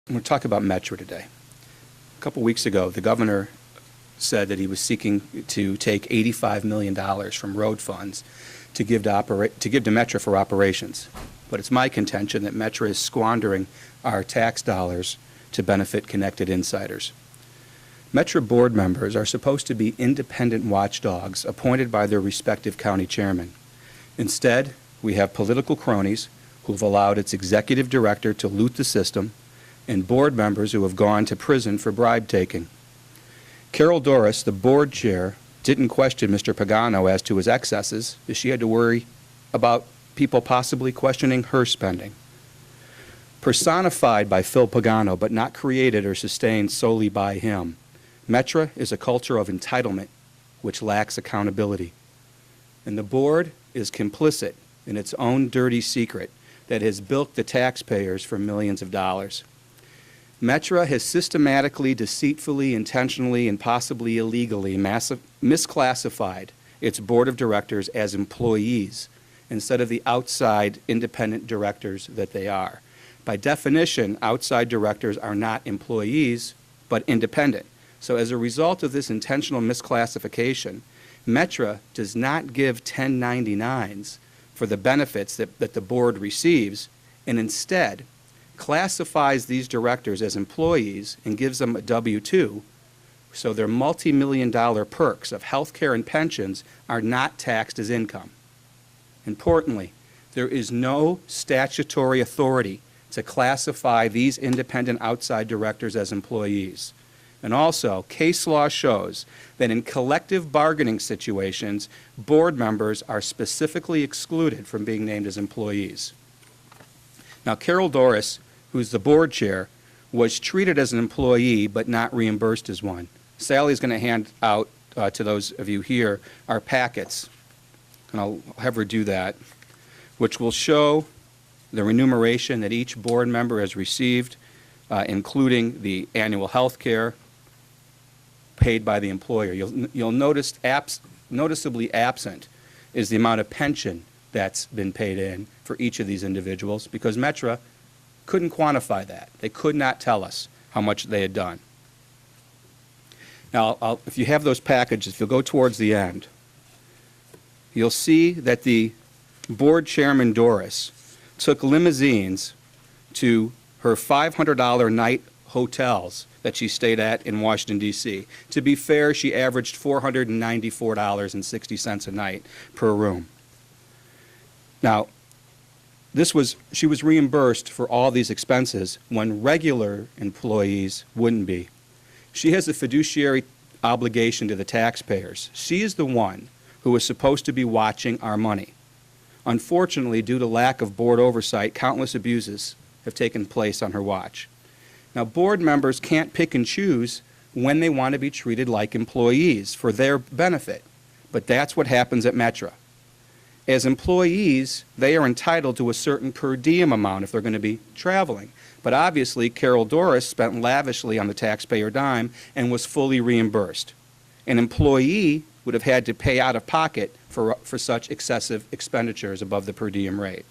I'm going to talk about Metra today. A couple weeks ago, the governor said that he was seeking to take $85 million from road funds to give to Metra for operations. But it's my contention that Metra is squandering our tax dollars to benefit connected insiders. Metra board members are supposed to be independent watchdogs appointed by their respective county chairmen. Instead, we have political cronies who have allowed its executive director to loot the system and board members who have gone to prison for bribe taking. Carol Doris, the board chair, didn't question Mr. Pagano as to his excesses, as she had to worry about people possibly questioning her spending. Personified by Phil Pagano, but not created or sustained solely by him, Metra is a culture of entitlement which lacks accountability. And the board is complicit in its own dirty secret that has bilked the taxpayers for millions of dollars. Metra has systematically, deceitfully, intentionally, and possibly illegally misclassified its board of directors as employees instead of the outside independent directors that they are. By definition, outside directors are not employees, but independent. So as a result of this intentional misclassification, Metra does not give 1099s for the benefits that the board receives, and instead classifies these directors as employees and gives them a W-2, so their multi-million-dollar perks of health care and pensions are not taxed as income. Importantly, there is no statutory authority to classify these independent outside directors as employees. And also, case law shows that in collective bargaining situations, board members are specifically excluded from being named as employees. Now, Carol Doris, who's the board chair, was treated as an employee but not reimbursed as one. Sally's going to hand out to those of you here our packets, and I'll have her do that, which will show the remuneration that each board member has received, including the annual health care paid by the employer. You'll notice noticeably absent is the amount of pension that's been paid in for each of these individuals, because Metra couldn't quantify that. They could not tell us how much they had done. Now, if you have those packages, if you'll go towards the end, you'll see that the board chairman, Doris, took limousines to her $500 night hotels that she stayed at in Washington, D.C. To be fair, she averaged $494.60 a night per room. Now, she was reimbursed for all these expenses when regular employees wouldn't be. She has a fiduciary obligation to the taxpayers. She is the one who is supposed to be watching our money. Unfortunately, due to lack of board oversight, countless abuses have taken place on her watch. Now, board members can't pick and choose when they want to be treated like employees for their benefit, but that's what happens at Metra. As employees, they are entitled to a certain per diem amount if they're going to be traveling. But obviously, Carol Doris spent lavishly on the taxpayer dime and was fully reimbursed. An employee would have had to pay out of pocket for such excessive expenditures above the per diem rate.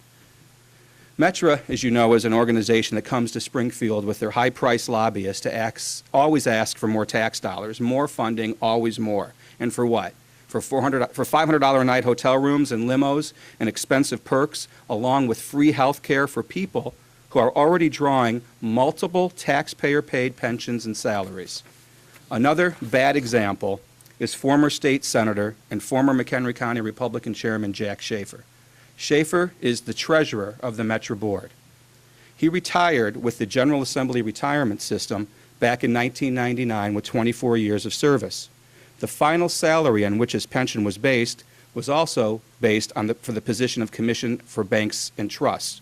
Metra, as you know, is an organization that comes to Springfield with their high-priced lobbyists to always ask for more tax dollars, more funding, always more. And for what? For $500 a night hotel rooms and limos and expensive perks, along with free health care for people who are already drawing multiple taxpayer-paid pensions and salaries. Another bad example is former state senator and former McHenry County Republican chairman Jack Schaefer. Schaefer is the treasurer of the Metra board. He retired with the General Assembly retirement system back in 1999 with 24 years of service. The final salary on which his pension was based was also based on for the position of Commission for Banks and Trusts,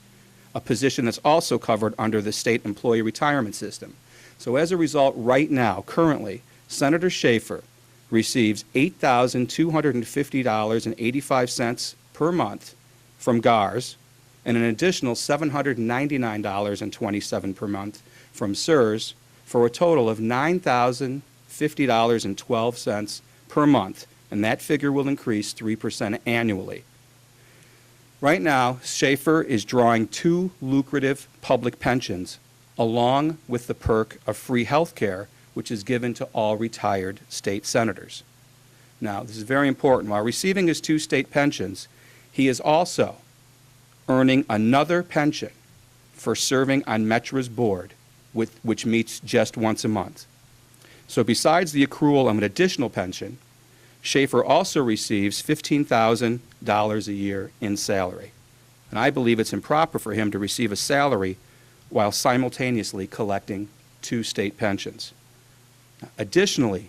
a position that's also covered under the state employee retirement system. So as a result, right now, currently, Senator Schaefer receives $8,250.85 per month from GARS and an additional $799.27 per month from CSRS for a total of $9,050.12 per month, and that figure will increase 3% annually. Right now, Schaefer is drawing two lucrative public pensions along with the perk of free health care, which is given to all retired state senators. Now, this is very important. While receiving his 2 state pensions, he is also earning another pension for serving on Metra's board, which meets just once a month. So besides the accrual of an additional pension, Schaefer also receives $15,000 a year in salary. And I believe it's improper for him to receive a salary while simultaneously collecting 2 state pensions. Additionally,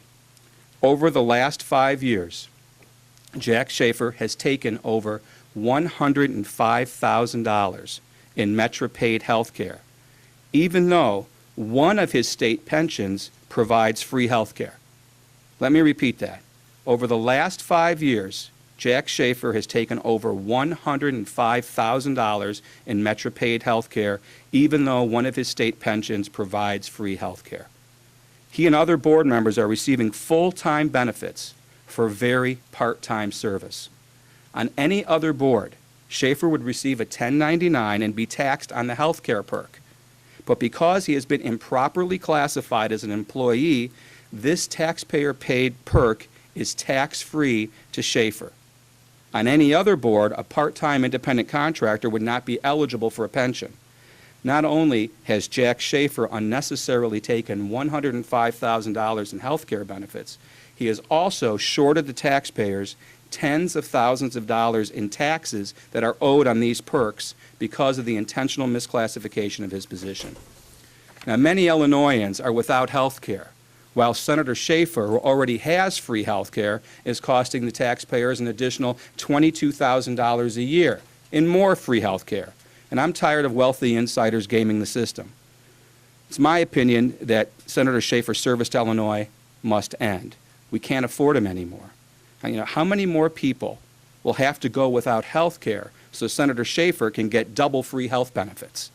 over the last 5 years, Jack Schaefer has taken over $105,000 in Metra paid health care, even though one of his state pensions provides free health care. Let me repeat that. Over the last 5 years, Jack Schaefer has taken over $105,000 in Metra paid health care, even though one of his state pensions provides free health care. He and other board members are receiving full-time benefits for very part-time service. On any other board, Schaefer would receive a 1099 and be taxed on the health care perk. But because he has been improperly classified as an employee, this taxpayer-paid perk is tax-free to Schaefer. On any other board, a part-time independent contractor would not be eligible for a pension. Not only has Jack Schaefer unnecessarily taken $105,000 in health care benefits, he has also shorted the taxpayers tens of thousands of dollars in taxes that are owed on these perks because of the intentional misclassification of his position. Now, many Illinoisans are without health care, while Senator Schaefer, who already has free health care, is costing the taxpayers an additional $22,000 a year in more free health care. And I'm tired of wealthy insiders gaming the system. It's my opinion that Senator Schaefer's service to Illinois must end. We can't afford him anymore. How many more people will have to go without health care so Senator Schaefer can get double free health benefits?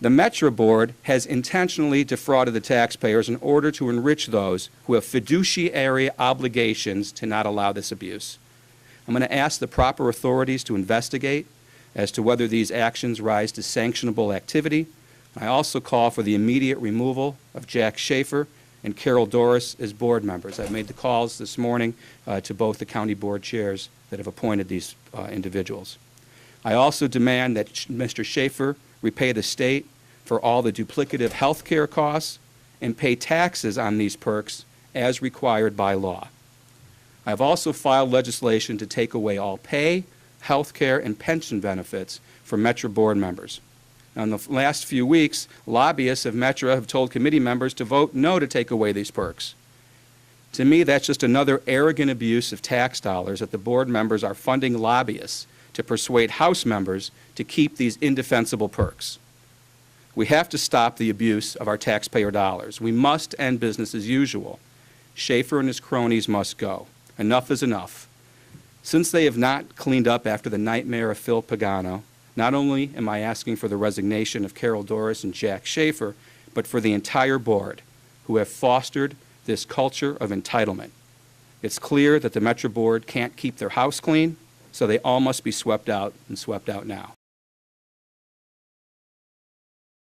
The Metra Board has intentionally defrauded the taxpayers in order to enrich those who have fiduciary obligations to not allow this abuse. I'm going to ask the proper authorities to investigate as to whether these actions rise to sanctionable activity. I also call for the immediate removal of Jack Schaefer and Carol Doris as board members. I've made the calls this morning to both the county board chairs that have appointed these individuals. I also demand that Mr. Schaefer repay the state for all the duplicative health care costs and pay taxes on these perks as required by law. I have also filed legislation to take away all pay, health care, and pension benefits for Metra board members. Now, in the last few weeks, lobbyists of Metra have told committee members to vote no to take away these perks. To me, that's just another arrogant abuse of tax dollars that the board members are funding lobbyists to persuade House members to keep these indefensible perks. We have to stop the abuse of our taxpayer dollars. We must end business as usual. Schaefer and his cronies must go. Enough is enough. Since they have not cleaned up after the nightmare of Phil Pagano, not only am I asking for the resignation of Carol Doris and Jack Schaefer, but for the entire board who have fostered this culture of entitlement. It's clear that the Metra Board can't keep their house clean, so they all must be swept out and swept out now.